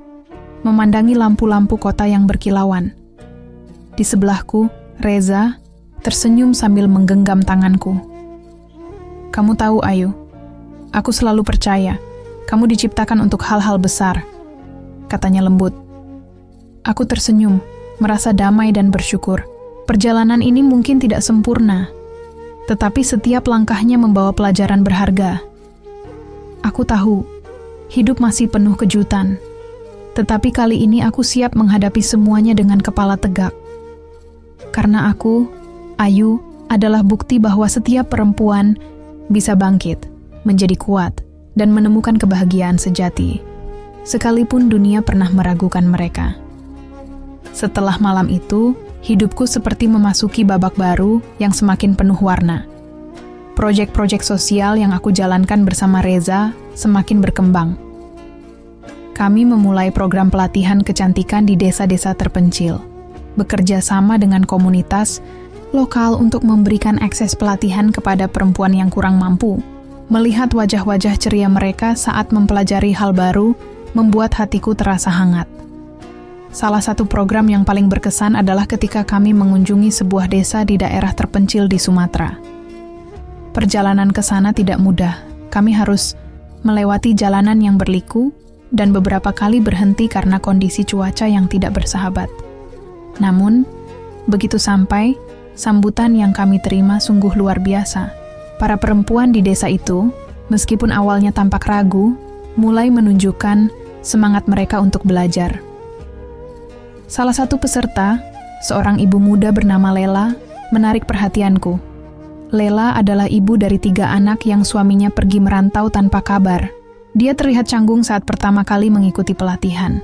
memandangi lampu-lampu kota yang berkilauan. Di sebelahku, Reza tersenyum sambil menggenggam tanganku. Kamu tahu, Ayu, aku selalu percaya kamu diciptakan untuk hal-hal besar, katanya lembut. Aku tersenyum, merasa damai dan bersyukur. Perjalanan ini mungkin tidak sempurna, tetapi setiap langkahnya membawa pelajaran berharga. Aku tahu, hidup masih penuh kejutan, tetapi kali ini aku siap menghadapi semuanya dengan kepala tegak. Karena aku, Ayu, adalah bukti bahwa setiap perempuan bisa bangkit, menjadi kuat, dan menemukan kebahagiaan sejati, sekalipun dunia pernah meragukan mereka. Setelah malam itu, hidupku seperti memasuki babak baru yang semakin penuh warna. Proyek-proyek sosial yang aku jalankan bersama Reza semakin berkembang. Kami memulai program pelatihan kecantikan di desa-desa terpencil, bekerja sama dengan komunitas lokal untuk memberikan akses pelatihan kepada perempuan yang kurang mampu. Melihat wajah-wajah ceria mereka saat mempelajari hal baru membuat hatiku terasa hangat. Salah satu program yang paling berkesan adalah ketika kami mengunjungi sebuah desa di daerah terpencil di Sumatera. Perjalanan ke sana tidak mudah. Kami harus melewati jalanan yang berliku dan beberapa kali berhenti karena kondisi cuaca yang tidak bersahabat. Namun, begitu sampai, sambutan yang kami terima sungguh luar biasa. Para perempuan di desa itu, meskipun awalnya tampak ragu, mulai menunjukkan semangat mereka untuk belajar. Salah satu peserta, seorang ibu muda bernama Lela, menarik perhatianku. Lela adalah ibu dari 3 anak yang suaminya pergi merantau tanpa kabar. Dia terlihat canggung saat pertama kali mengikuti pelatihan.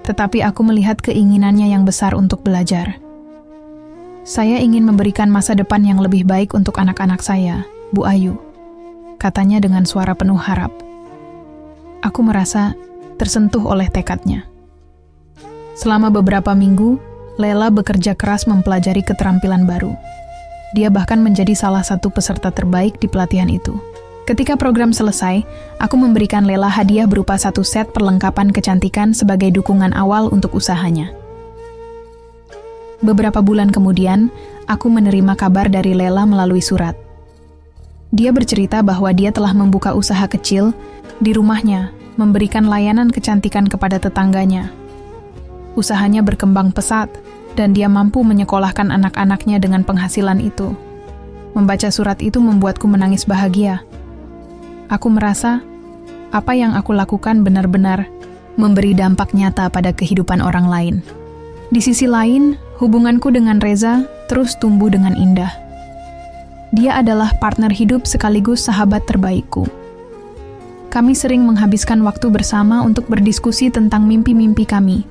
Tetapi aku melihat keinginannya yang besar untuk belajar. Saya ingin memberikan masa depan yang lebih baik untuk anak-anak saya, Bu Ayu, katanya dengan suara penuh harap. Aku merasa tersentuh oleh tekadnya. Selama beberapa minggu, Lela bekerja keras mempelajari keterampilan baru. Dia bahkan menjadi salah satu peserta terbaik di pelatihan itu. Ketika program selesai, aku memberikan Lela hadiah berupa 1 set perlengkapan kecantikan sebagai dukungan awal untuk usahanya. Beberapa bulan kemudian, aku menerima kabar dari Lela melalui surat. Dia bercerita bahwa dia telah membuka usaha kecil di rumahnya, memberikan layanan kecantikan kepada tetangganya. Usahanya berkembang pesat, dan dia mampu menyekolahkan anak-anaknya dengan penghasilan itu. Membaca surat itu membuatku menangis bahagia. Aku merasa apa yang aku lakukan benar-benar memberi dampak nyata pada kehidupan orang lain. Di sisi lain, hubunganku dengan Reza terus tumbuh dengan indah. Dia adalah partner hidup sekaligus sahabat terbaikku. Kami sering menghabiskan waktu bersama untuk berdiskusi tentang mimpi-mimpi kami,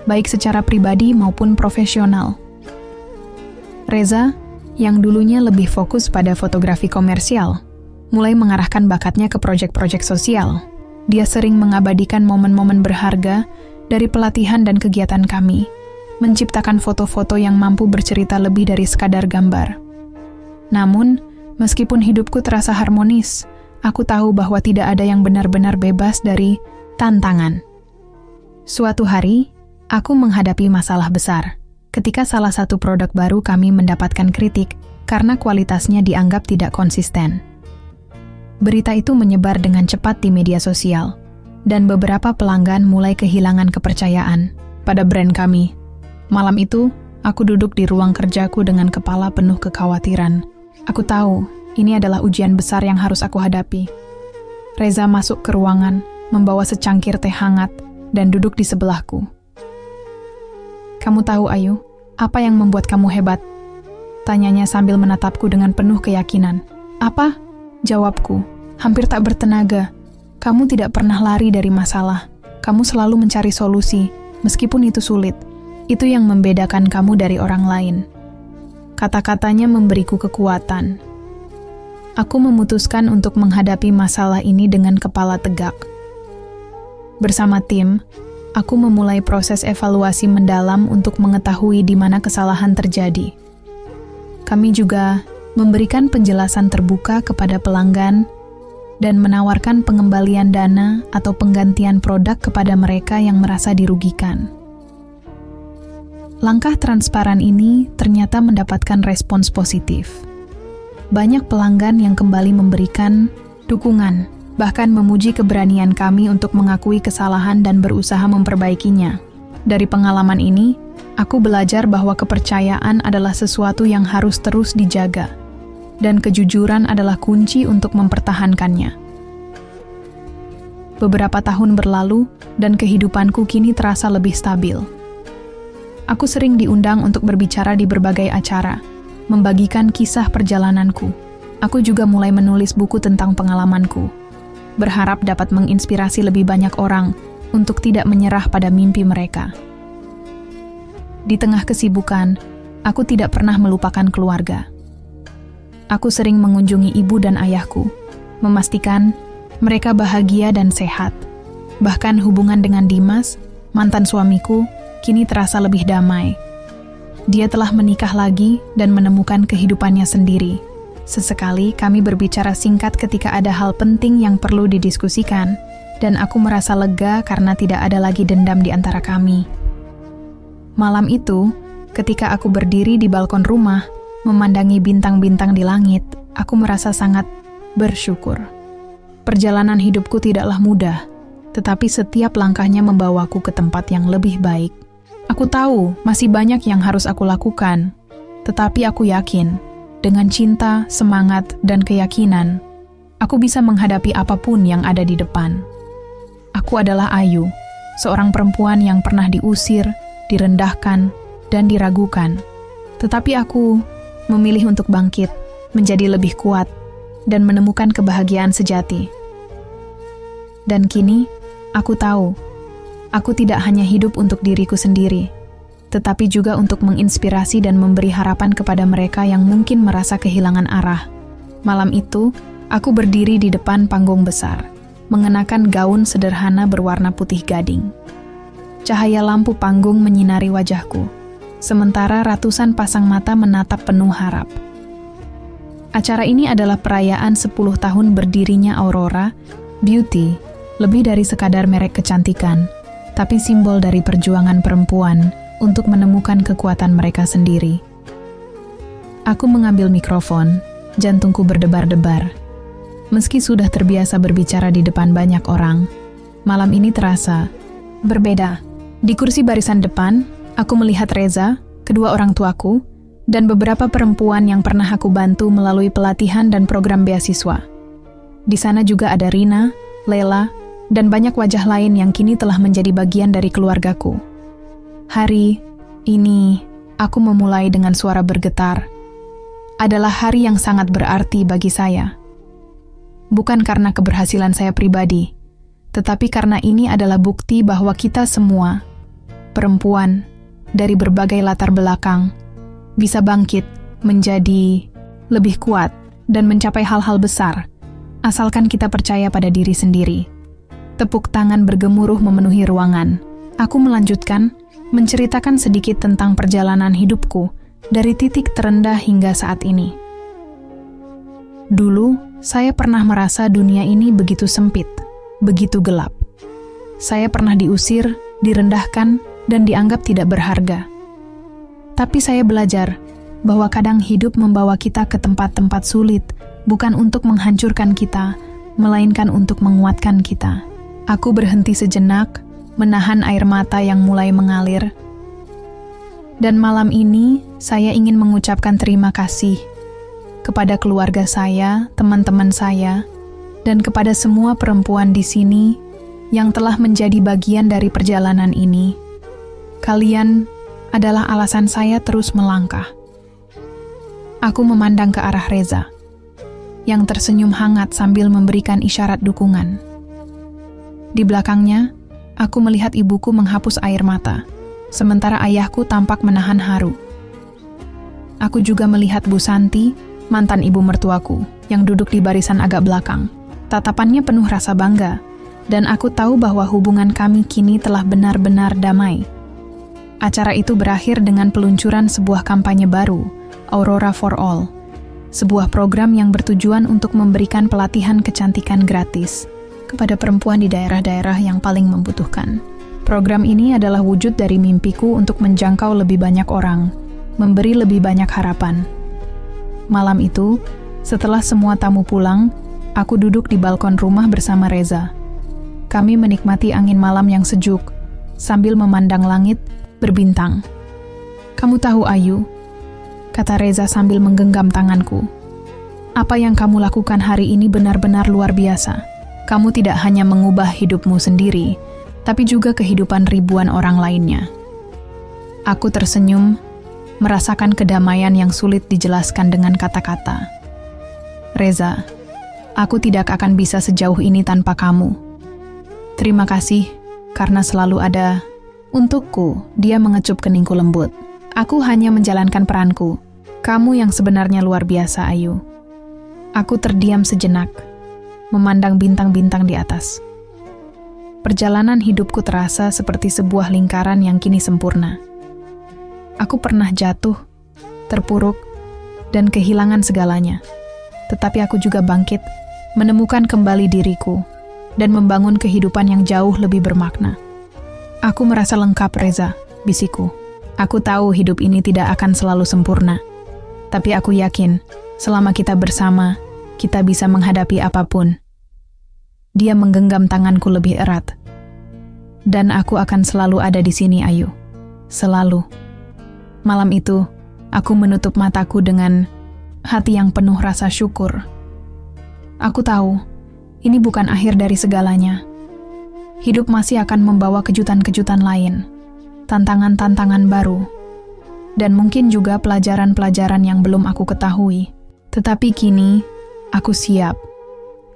baik secara pribadi maupun profesional. Reza, yang dulunya lebih fokus pada fotografi komersial, mulai mengarahkan bakatnya ke proyek-proyek sosial. Dia sering mengabadikan momen-momen berharga dari pelatihan dan kegiatan kami, menciptakan foto-foto yang mampu bercerita lebih dari sekadar gambar. Namun, meskipun hidupku terasa harmonis, aku tahu bahwa tidak ada yang benar-benar bebas dari tantangan. Suatu hari, aku menghadapi masalah besar ketika salah satu produk baru kami mendapatkan kritik karena kualitasnya dianggap tidak konsisten. Berita itu menyebar dengan cepat di media sosial, dan beberapa pelanggan mulai kehilangan kepercayaan pada brand kami. Malam itu, aku duduk di ruang kerjaku dengan kepala penuh kekhawatiran. Aku tahu, ini adalah ujian besar yang harus aku hadapi. Reza masuk ke ruangan, membawa secangkir teh hangat, dan duduk di sebelahku. "Kamu tahu, Ayu, apa yang membuat kamu hebat?" Tanyanya sambil menatapku dengan penuh keyakinan. "Apa?" Jawabku, hampir tak bertenaga. "Kamu tidak pernah lari dari masalah. Kamu selalu mencari solusi, meskipun itu sulit. Itu yang membedakan kamu dari orang lain." Kata-katanya memberiku kekuatan. Aku memutuskan untuk menghadapi masalah ini dengan kepala tegak. Bersama tim, aku memulai proses evaluasi mendalam untuk mengetahui di mana kesalahan terjadi. Kami juga memberikan penjelasan terbuka kepada pelanggan dan menawarkan pengembalian dana atau penggantian produk kepada mereka yang merasa dirugikan. Langkah transparan ini ternyata mendapatkan respons positif. Banyak pelanggan yang kembali memberikan dukungan, bahkan memuji keberanian kami untuk mengakui kesalahan dan berusaha memperbaikinya. Dari pengalaman ini, aku belajar bahwa kepercayaan adalah sesuatu yang harus terus dijaga, dan kejujuran adalah kunci untuk mempertahankannya. Beberapa tahun berlalu, dan kehidupanku kini terasa lebih stabil. Aku sering diundang untuk berbicara di berbagai acara, membagikan kisah perjalananku. Aku juga mulai menulis buku tentang pengalamanku, berharap dapat menginspirasi lebih banyak orang untuk tidak menyerah pada mimpi mereka. Di tengah kesibukan, aku tidak pernah melupakan keluarga. Aku sering mengunjungi ibu dan ayahku, memastikan mereka bahagia dan sehat. Bahkan hubungan dengan Dimas, mantan suamiku, kini terasa lebih damai. Dia telah menikah lagi dan menemukan kehidupannya sendiri. Sesekali kami berbicara singkat ketika ada hal penting yang perlu didiskusikan, dan aku merasa lega karena tidak ada lagi dendam di antara kami. Malam itu, ketika aku berdiri di balkon rumah, memandangi bintang-bintang di langit, aku merasa sangat bersyukur. Perjalanan hidupku tidaklah mudah, tetapi setiap langkahnya membawaku ke tempat yang lebih baik. Aku tahu masih banyak yang harus aku lakukan, tetapi aku yakin, dengan cinta, semangat, dan keyakinan, aku bisa menghadapi apapun yang ada di depan. Aku adalah Ayu, seorang perempuan yang pernah diusir, direndahkan, dan diragukan. Tetapi aku memilih untuk bangkit, menjadi lebih kuat, dan menemukan kebahagiaan sejati. Dan kini, aku tahu, aku tidak hanya hidup untuk diriku sendiri, tetapi juga untuk menginspirasi dan memberi harapan kepada mereka yang mungkin merasa kehilangan arah. Malam itu, aku berdiri di depan panggung besar, mengenakan gaun sederhana berwarna putih gading. Cahaya lampu panggung menyinari wajahku, sementara ratusan pasang mata menatap penuh harap. Acara ini adalah perayaan 10 tahun berdirinya Aurora Beauty, lebih dari sekadar merek kecantikan, tapi simbol dari perjuangan perempuan untuk menemukan kekuatan mereka sendiri. Aku mengambil mikrofon, jantungku berdebar-debar. Meski sudah terbiasa berbicara di depan banyak orang, malam ini terasa berbeda. Di kursi barisan depan, aku melihat Reza, kedua orang tuaku, dan beberapa perempuan yang pernah aku bantu melalui pelatihan dan program beasiswa. Di sana juga ada Rina, Lela, dan banyak wajah lain yang kini telah menjadi bagian dari keluargaku. Hari ini, aku memulai dengan suara bergetar. Adalah hari yang sangat berarti bagi saya. Bukan karena keberhasilan saya pribadi, tetapi karena ini adalah bukti bahwa kita semua, perempuan dari berbagai latar belakang, bisa bangkit menjadi lebih kuat dan mencapai hal-hal besar, asalkan kita percaya pada diri sendiri. Tepuk tangan bergemuruh memenuhi ruangan. Aku melanjutkan, menceritakan sedikit tentang perjalanan hidupku dari titik terendah hingga saat ini. Dulu, saya pernah merasa dunia ini begitu sempit, begitu gelap. Saya pernah diusir, direndahkan, dan dianggap tidak berharga. Tapi saya belajar bahwa kadang hidup membawa kita ke tempat-tempat sulit, bukan untuk menghancurkan kita, melainkan untuk menguatkan kita. Aku berhenti sejenak, menahan air mata yang mulai mengalir. Dan malam ini, saya ingin mengucapkan terima kasih kepada keluarga saya, teman-teman saya, dan kepada semua perempuan di sini yang telah menjadi bagian dari perjalanan ini. Kalian adalah alasan saya terus melangkah. Aku memandang ke arah Reza, yang tersenyum hangat sambil memberikan isyarat dukungan. Di belakangnya, aku melihat ibuku menghapus air mata, sementara ayahku tampak menahan haru. Aku juga melihat Bu Santi, mantan ibu mertuaku, yang duduk di barisan agak belakang. Tatapannya penuh rasa bangga, dan aku tahu bahwa hubungan kami kini telah benar-benar damai. Acara itu berakhir dengan peluncuran sebuah kampanye baru, Aurora for All, sebuah program yang bertujuan untuk memberikan pelatihan kecantikan gratis kepada perempuan di daerah-daerah yang paling membutuhkan. Program ini adalah wujud dari mimpiku untuk menjangkau lebih banyak orang, memberi lebih banyak harapan. Malam itu, setelah semua tamu pulang, aku duduk di balkon rumah bersama Reza. Kami menikmati angin malam yang sejuk, sambil memandang langit berbintang. "Kamu tahu, Ayu," kata Reza sambil menggenggam tanganku, "apa yang kamu lakukan hari ini benar-benar luar biasa. Kamu tidak hanya mengubah hidupmu sendiri, tapi juga kehidupan ribuan orang lainnya." Aku tersenyum, merasakan kedamaian yang sulit dijelaskan dengan kata-kata. "Reza, aku tidak akan bisa sejauh ini tanpa kamu. Terima kasih, karena selalu ada untukku." Dia mengecup keningku lembut. "Aku hanya menjalankan peranku. Kamu yang sebenarnya luar biasa, Ayu." Aku terdiam sejenak, memandang bintang-bintang di atas. Perjalanan hidupku terasa seperti sebuah lingkaran yang kini sempurna. Aku pernah jatuh, terpuruk, dan kehilangan segalanya. Tetapi aku juga bangkit, menemukan kembali diriku, dan membangun kehidupan yang jauh lebih bermakna. "Aku merasa lengkap, Reza," bisikku. "Aku tahu hidup ini tidak akan selalu sempurna. Tapi aku yakin, selama kita bersama, kita bisa menghadapi apapun." Dia menggenggam tanganku lebih erat. "Dan aku akan selalu ada di sini, Ayu. Selalu." Malam itu, aku menutup mataku dengan hati yang penuh rasa syukur. Aku tahu, ini bukan akhir dari segalanya. Hidup masih akan membawa kejutan-kejutan lain, tantangan-tantangan baru, dan mungkin juga pelajaran-pelajaran yang belum aku ketahui. Tetapi kini, aku siap.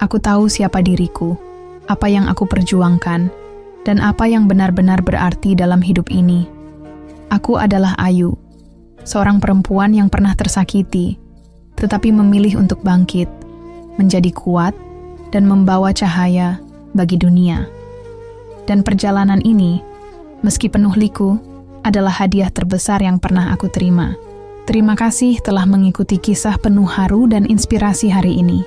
Aku tahu siapa diriku, apa yang aku perjuangkan, dan apa yang benar-benar berarti dalam hidup ini. Aku adalah Ayu, seorang perempuan yang pernah tersakiti, tetapi memilih untuk bangkit, menjadi kuat, dan membawa cahaya bagi dunia. Dan perjalanan ini, meski penuh liku, adalah hadiah terbesar yang pernah aku terima. Terima kasih telah mengikuti kisah penuh haru dan inspirasi hari ini.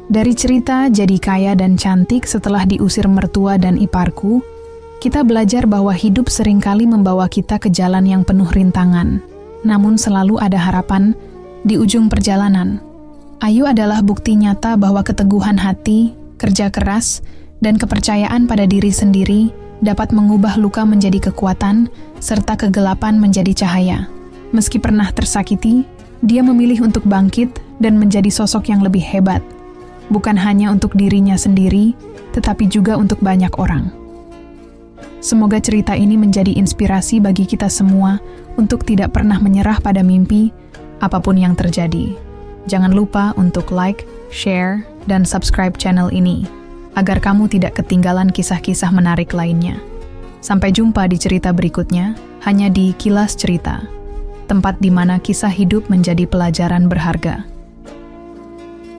Dari cerita jadi kaya dan cantik setelah diusir mertua dan iparku, kita belajar bahwa hidup seringkali membawa kita ke jalan yang penuh rintangan, namun selalu ada harapan di ujung perjalanan. Ayu adalah bukti nyata bahwa keteguhan hati, kerja keras, dan kepercayaan pada diri sendiri dapat mengubah luka menjadi kekuatan, serta kegelapan menjadi cahaya. Meski pernah tersakiti, dia memilih untuk bangkit dan menjadi sosok yang lebih hebat. Bukan hanya untuk dirinya sendiri, tetapi juga untuk banyak orang. Semoga cerita ini menjadi inspirasi bagi kita semua untuk tidak pernah menyerah pada mimpi, apapun yang terjadi. Jangan lupa untuk like, share, dan subscribe channel ini, agar kamu tidak ketinggalan kisah-kisah menarik lainnya. Sampai jumpa di cerita berikutnya, hanya di Kilas Cerita, tempat di mana kisah hidup menjadi pelajaran berharga.